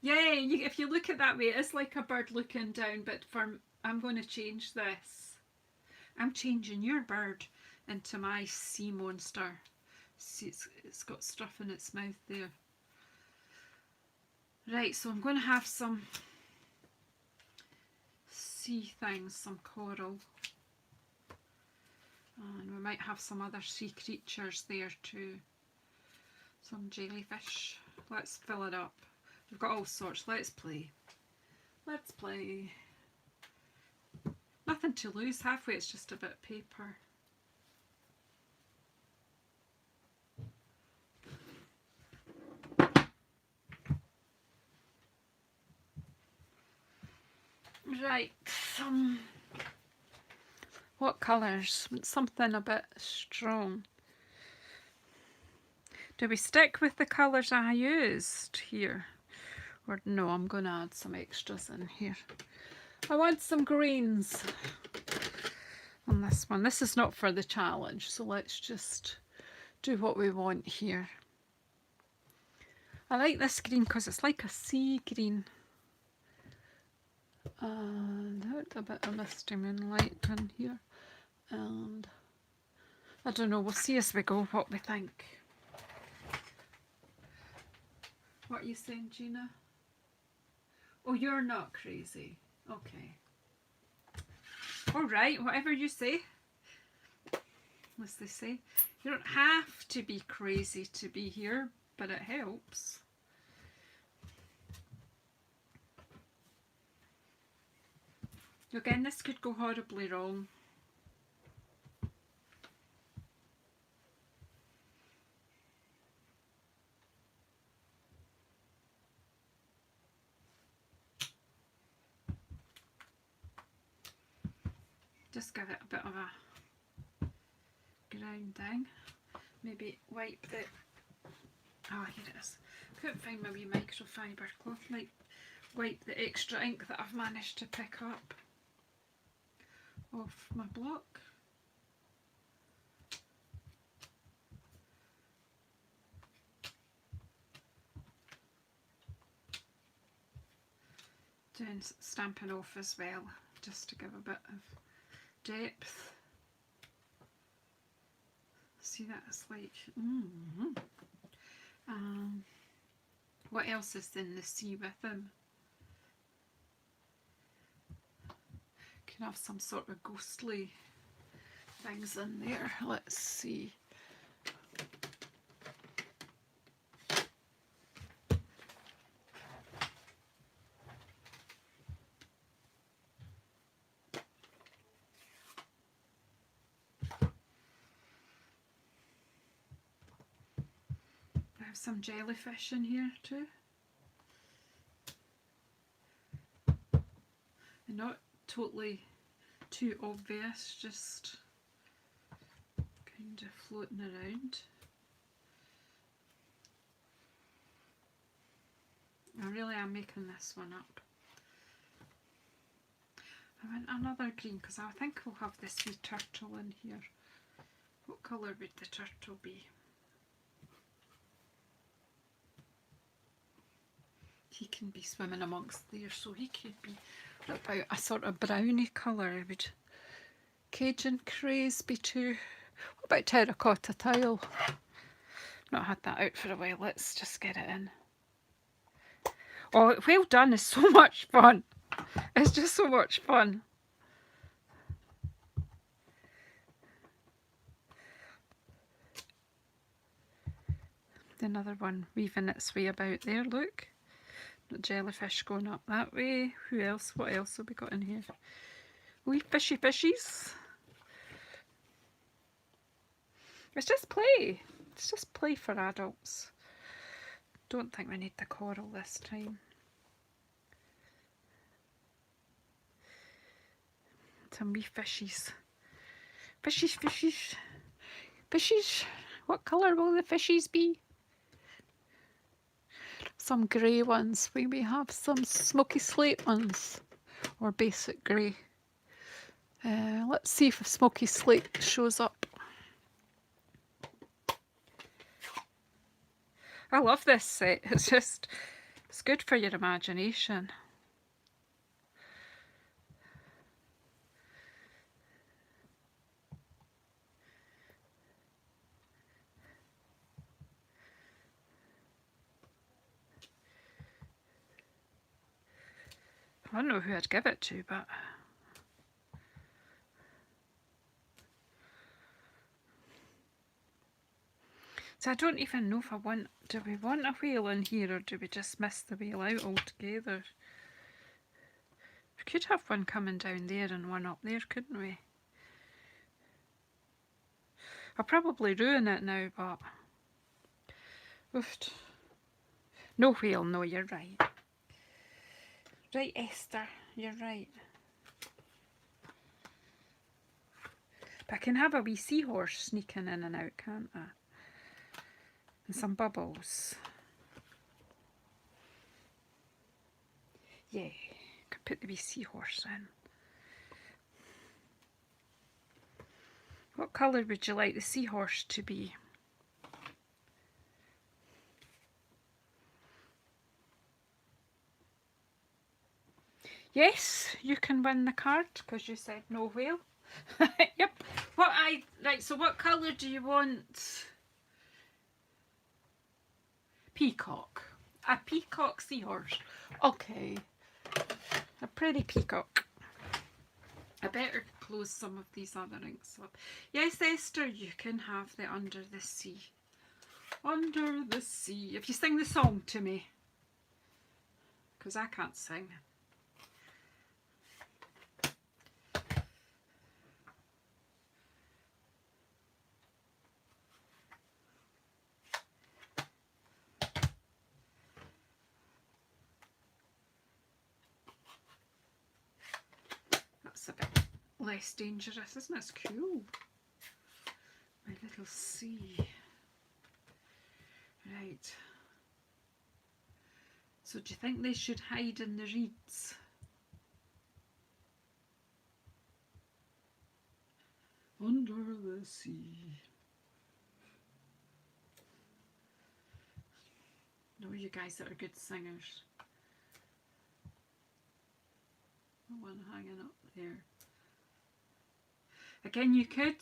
Yeah, if you look at that way, it's like a bird looking down, but I'm going to change this. I'm changing your bird into my sea monster. See, it's got stuff in its mouth there. Right, so I'm going to have some sea things, some coral. And we might have some other sea creatures there too. Some jellyfish. Let's fill it up. We've got all sorts. Let's play. Let's play. Nothing to lose. Halfway it's just a bit of paper. Right, what colours? Something a bit strong. Do we stick with the colours I used here? Or no, I'm going to add some extras in here. I want some greens on this one. This is not for the challenge, so let's just do what we want here. I like this green because it's like a sea green. And a bit of misty moonlight in here. And I don't know, we'll see as we go what we think. What are you saying, Gina? Oh, you're not crazy. Okay. Alright, whatever you say. As they say. You don't have to be crazy to be here, but it helps. Again, this could go horribly wrong. Just give it a bit of a grounding. Maybe wipe the... Oh, here it is. Couldn't find my wee microfiber cloth. Like, wipe the extra ink that I've managed to pick up off my block. Doing stamping off as well, just to give a bit of depth. See, that's like, what else is in the sea with them? Can have some sort of ghostly things in there. Let's see. I have some jellyfish in here too. And not totally too obvious, just kind of floating around. I really am making this one up. I want another green because I think we'll have this wee turtle in here. What colour would the turtle be? He can be swimming amongst there, so he could be about a sort of browny colour. Would Cajun craze be too... What about terracotta tile? Not had that out for a while. Let's just get it in. Oh, well done. It's so much fun. It's just so much fun. Another one weaving its way about there, look. The jellyfish going up that way. Who else? What else have we got in here? Wee fishy fishies. It's just play. It's just play for adults. Don't think we need the coral this time. Some wee fishies. Fishies, fishies. Fishies. What colour will the fishies be? Some grey ones. We may have some smoky slate ones. Or basic grey. Let's see if a smoky slate shows up. I love this set. It's just It's good for your imagination. I don't know who I'd give it to, but so I don't even know if I want, do we want a whale in here or do we just miss the whale out altogether? We could have one coming down there and one up there, couldn't we? I'll probably ruin it now, but oof. No whale, no, you're right. Right, Esther, you're right. But I can have a wee seahorse sneaking in and out, can't I? And some bubbles. Yeah, could put the wee seahorse in. What colour would you like the seahorse to be? Yes, you can win the card because you said no whale. Yep. Right, so what colour do you want? Peacock. A peacock seahorse. Okay. A pretty peacock. I better close some of these other inks up. Yes, Esther, you can have the Under the Sea. Under the Sea. If you sing the song to me. Because I can't sing. That's a bit less dangerous, isn't it? It's cool. My little sea. Right. So do you think they should hide in the reeds? Under the sea. No, you guys that are good singers. The one hanging up there. Again, you could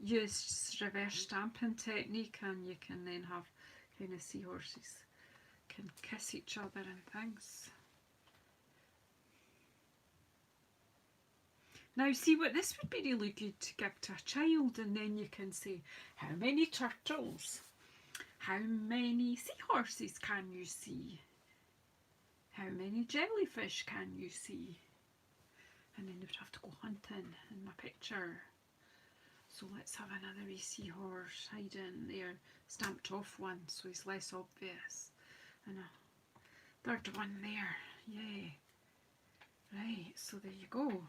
use reverse stamping technique and you can then have kind of seahorses can kiss each other and things. Now see, what this would be really good to give to a child, and then you can say, how many turtles? How many seahorses can you see? How many jellyfish can you see? And then they would have to go hunting in my picture. So let's have another wee seahorse hiding there, stamped off one so he's less obvious. And a third one there, yay. Right, so there you go.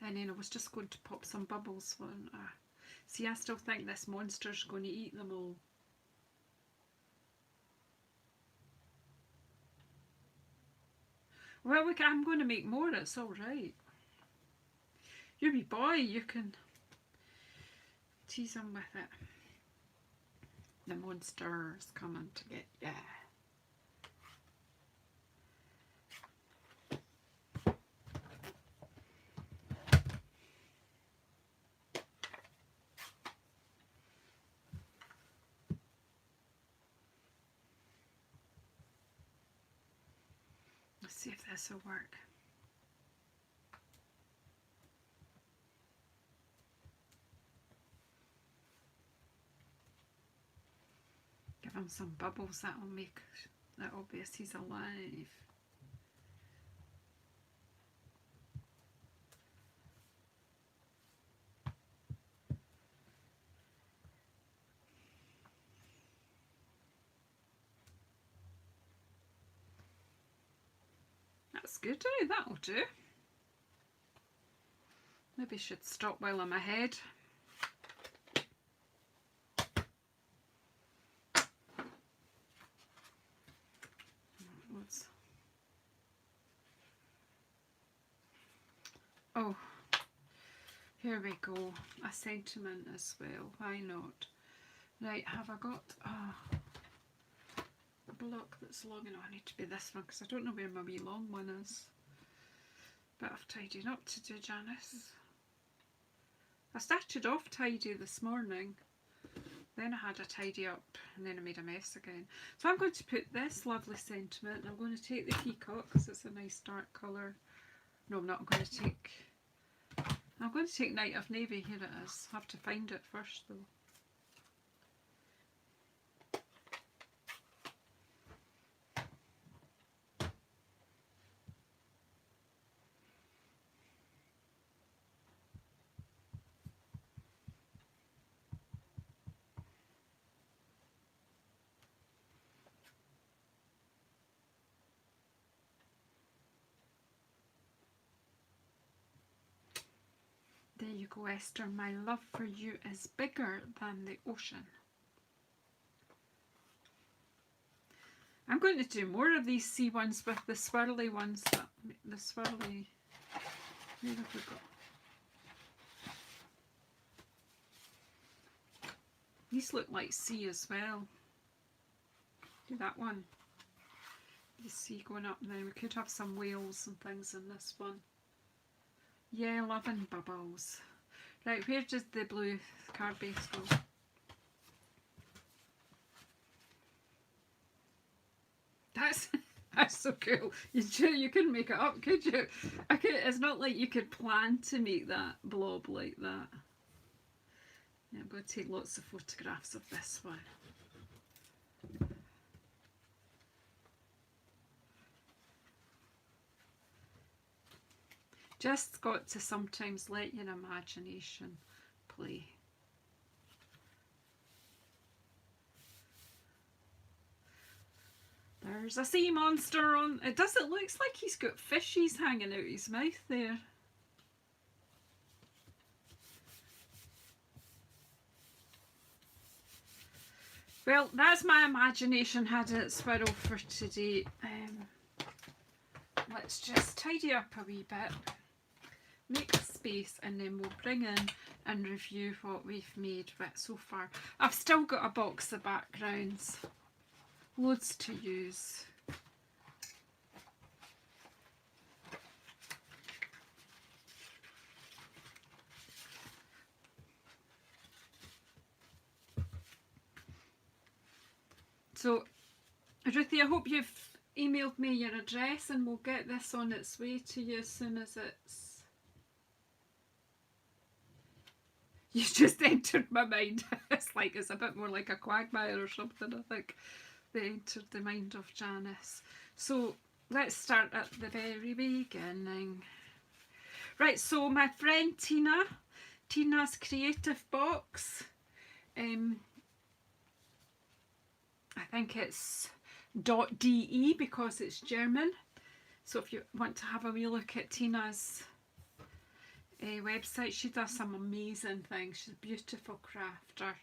And then I was just going to pop some bubbles on. See, I still think this monster's going to eat them all. Well, I'm going to make more, it's alright. You wee boy, you can tease him with it. The monster's coming to get you. Let's see if this will work. Give him some bubbles, that'll make it obvious he's alive. That's good, that'll do. Maybe should stop while I'm ahead. Oh, here we go. A sentiment as well. Why not? Right, have I got a look that's long enough. I need to be this one because I don't know where my wee long one is. Bit of tidying up to do, Janice. I started off tidy this morning, then I had a tidy up and then I made a mess again. So I'm going to put this lovely sentiment and I'm going to take the peacock because it's a nice dark colour. No, I'm not. I'm going to take Night of Navy. Here it is. I have to find it first though. There you go, Esther. My love for you is bigger than the ocean. I'm going to do more of these sea ones with the swirly ones. The swirly. Where have we got? These look like sea as well. Do that one. You see going up now. We could have some whales and things in this one. Yeah, loving bubbles. Right, where does the blue card base go? That's so cool. You couldn't make it up, could you? It's not like you could plan to make that blob like that. Yeah, I'm going to take lots of photographs of this one. Just got to sometimes let your imagination play. There's a sea monster on. It looks like he's got fishies hanging out his mouth there. Well, that's my imagination had its whirl for today. Let's just tidy up a wee bit. Make a space and then we'll bring in and review what we've made so far. I've still got a box of backgrounds, loads to use. So Ruthie, I hope you've emailed me your address and we'll get this on its way to you as soon as it's... You just entered my mind. It's a bit more like a quagmire or something, I think. They entered the mind of Janice. So let's start at the very beginning. Right, so my friend Tina's Creative Box. I think it's .de because it's German. So if you want to have a wee look at Tina's website, she does some amazing things. She's a beautiful crafter,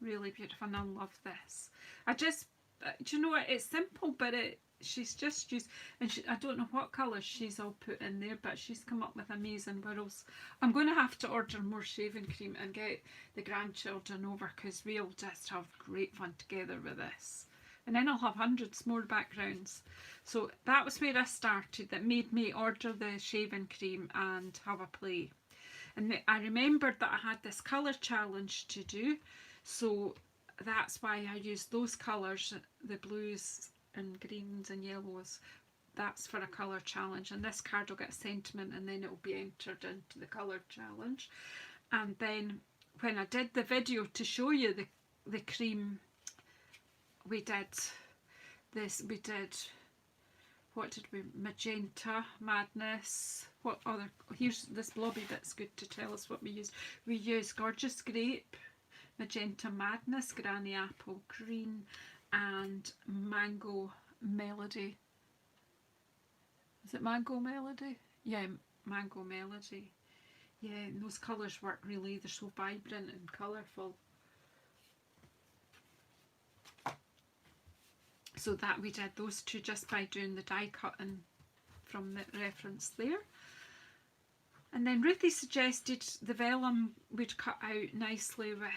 really beautiful, and I love this. Do you know what? It's simple, but she's just used, and I don't know what colours she's all put in there, but she's come up with amazing whirls. I'm going to have to order more shaving cream and get the grandchildren over because we'll just have great fun together with this. And then I'll have hundreds more backgrounds. So that was where I started. That made me order the shaving cream and have a play. And I remembered that I had this colour challenge to do, so that's why I used those colours, the blues and greens and yellows. That's for a colour challenge, and this card will get a sentiment and then it will be entered into the colour challenge. And then when I did the video to show you the cream, we did what did we, Magenta Madness, what other, here's this blobby bit's good to tell us what we used. We used Gorgeous Grape, Magenta Madness, Granny Apple Green, and Mango Melody. Is it Mango Melody? Yeah, Mango Melody. Yeah, and those colours work really, they're so vibrant and colourful. So that we did those two just by doing the die cutting from the reference there. And then Ruthie suggested the vellum would cut out nicely with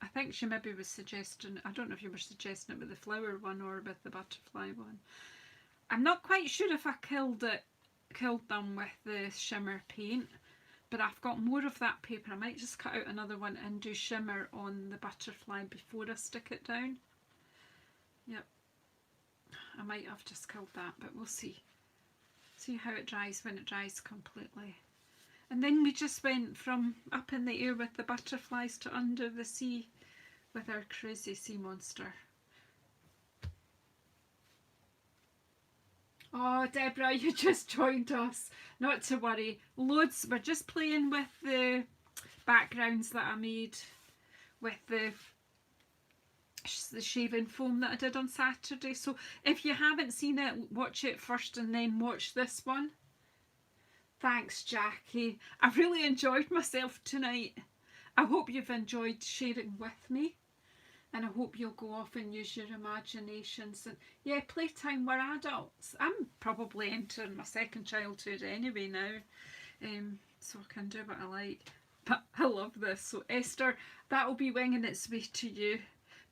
I think she maybe was suggesting, I don't know if you were suggesting it with the flower one or with the butterfly one. I'm not quite sure if I killed them with the shimmer paint, but I've got more of that paper. I might just cut out another one and do shimmer on the butterfly before I stick it down. Yep, I might have just killed that, but we'll see. See how it dries when it dries completely. And then we just went from up in the air with the butterflies to under the sea with our crazy sea monster. Oh, Deborah, you just joined us. Not to worry. Loads. We're just playing with the backgrounds that I made with the shaving foam that I did on Saturday. So if you haven't seen it, watch it first and then watch this one. Thanks, Jackie. I really enjoyed myself tonight. I hope you've enjoyed sharing with me. And I hope you'll go off and use your imaginations. And yeah, playtime, we're adults. I'm probably entering my second childhood anyway now. So I can do what I like. But I love this. So Esther, that will be winging its way to you.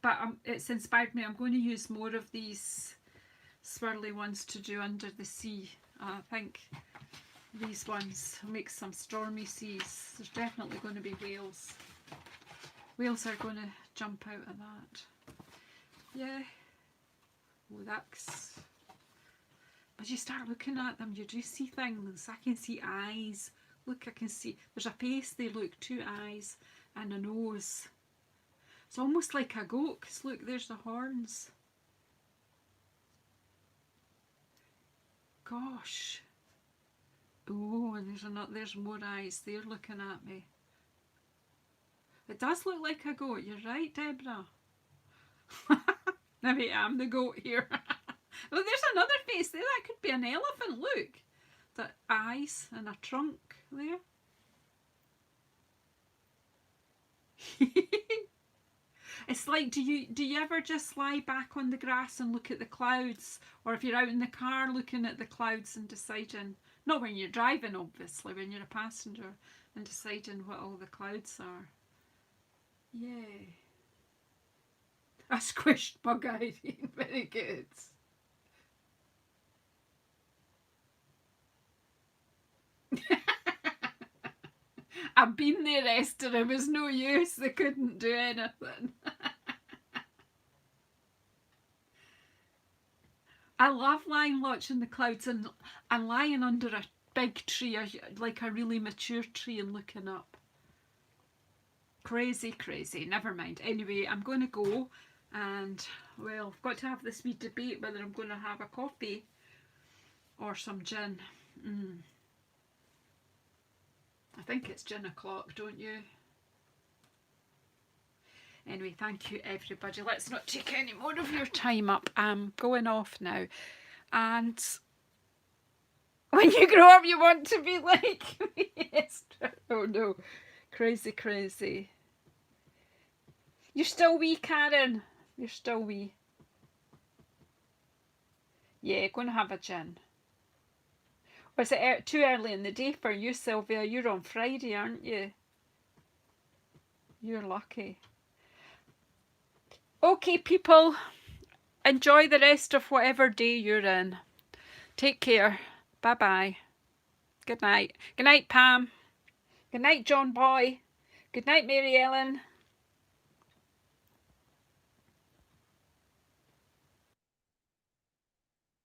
But it's inspired me. I'm going to use more of these swirly ones to do under the sea. I think these ones make some stormy seas. There's definitely going to be whales. Whales are going to jump out of that. Yeah. Oh, that's... But you start looking at them, you do see things. I can see eyes. Look, I can see... There's a face there, look. 2 eyes and a nose. It's almost like a goat, because look, there's the horns. Gosh. Oh, and there's more eyes. They're looking at me. It does look like a goat. You're right, Deborah. Maybe I'm the goat here. Oh, there's another face there. That could be an elephant. Look. The eyes and a trunk there. It's like, do you ever just lie back on the grass and look at the clouds? Or if you're out in the car looking at the clouds and deciding, not when you're driving obviously, when you're a passenger, and deciding what all the clouds are. Yeah. A squished bug, Irene. Very good. I've been there, Esther. It was no use. They couldn't do anything. I love lying watching the clouds and lying under a big tree, like a really mature tree, and looking up. Crazy, crazy. Never mind. Anyway, I'm going to go, and well, I've got to have this wee debate whether I'm going to have a coffee or some gin. I think it's gin o'clock, don't you? Anyway, thank you everybody. Let's not take any more of your time up. I'm going off now. And when you grow up, you want to be like me, Esther. Oh no. Crazy, crazy. You're still wee, Karen. You're still wee. Yeah, going to have a gin. Or is it too early in the day for you, Sylvia? You're on Friday, aren't you? You're lucky. Okay, people. Enjoy the rest of whatever day you're in. Take care. Bye-bye. Good night. Good night, Pam. Good night, John Boy. Good night, Mary Ellen.